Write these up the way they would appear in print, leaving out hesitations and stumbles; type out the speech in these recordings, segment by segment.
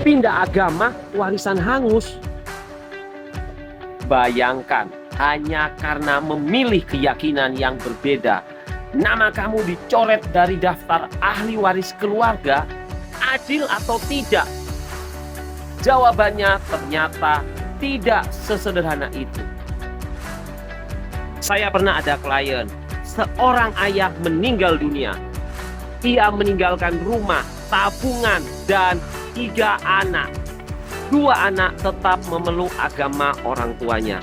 pindah agama, warisan hangus. Bayangkan, hanya karena memilih keyakinan yang berbeda, nama kamu dicoret dari daftar ahli waris keluarga. Adil atau tidak? Jawabannya ternyata tidak sesederhana itu. Saya pernah ada klien, seorang ayah meninggal dunia. Ia meninggalkan rumah, tabungan, dan 3 anak. 2 anak tetap memeluk agama orang tuanya.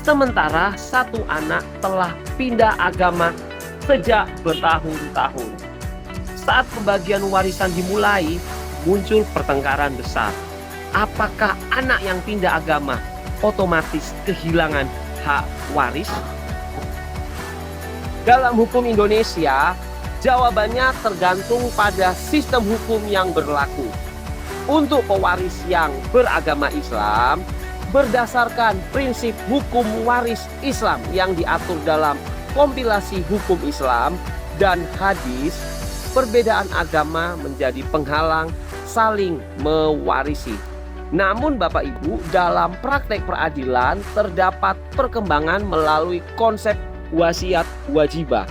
Sementara 1 anak telah pindah agama sejak bertahun-tahun. Saat pembagian warisan dimulai, muncul pertengkaran besar. Apakah anak yang pindah agama otomatis kehilangan hak waris? Dalam hukum Indonesia, jawabannya tergantung pada sistem hukum yang berlaku. Untuk pewaris yang beragama Islam, berdasarkan prinsip hukum waris Islam yang diatur dalam kompilasi hukum Islam dan hadis, perbedaan agama menjadi penghalang saling mewarisi. Namun Bapak Ibu, dalam praktek peradilan terdapat perkembangan melalui konsep wasiat wajibah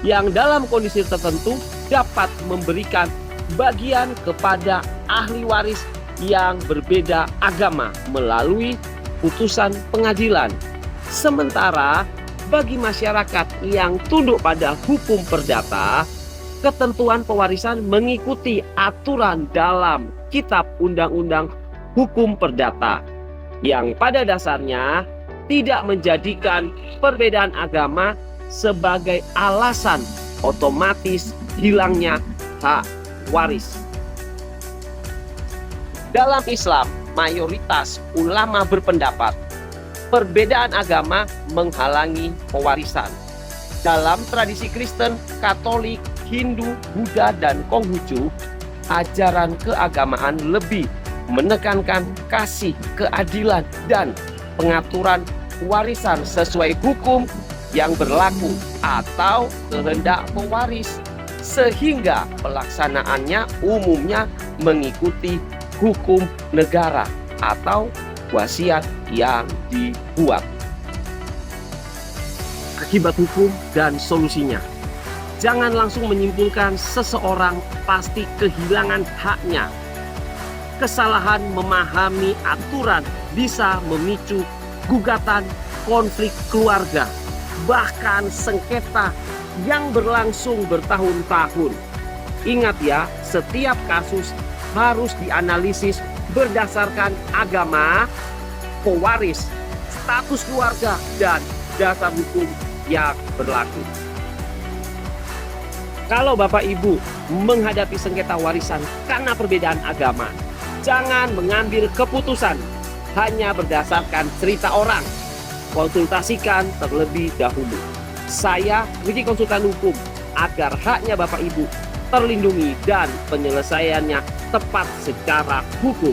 yang dalam kondisi tertentu dapat memberikan bagian kepada ahli waris yang berbeda agama melalui putusan pengadilan. Sementara bagi masyarakat yang tunduk pada hukum perdata, ketentuan pewarisan mengikuti aturan dalam Kitab Undang-Undang Hukum Perdata yang pada dasarnya tidak menjadikan perbedaan agama sebagai alasan otomatis hilangnya hak waris. Dalam Islam, mayoritas ulama berpendapat perbedaan agama menghalangi pewarisan. Dalam tradisi Kristen, Katolik, Hindu, Buddha, dan Konghucu, ajaran keagamaan lebih menekankan kasih, keadilan, dan pengaturan warisan sesuai hukum yang berlaku atau kehendak pewaris, sehingga pelaksanaannya umumnya mengikuti hukum negara atau wasiat yang dibuat. Akibat hukum dan solusinya. Jangan langsung menyimpulkan seseorang pasti kehilangan haknya. Kesalahan memahami aturan bisa memicu gugatan, konflik keluarga, bahkan sengketa yang berlangsung bertahun-tahun. Ingat ya, setiap kasus harus dianalisis berdasarkan agama, pewaris, status keluarga, dan dasar hukum yang berlaku. Kalau Bapak Ibu menghadapi sengketa warisan karena perbedaan agama, jangan mengambil keputusan hanya berdasarkan cerita orang. Konsultasikan terlebih dahulu. Saya, Wiki Konsultan Hukum, agar haknya Bapak Ibu terlindungi dan penyelesaiannya tepat secara hukum.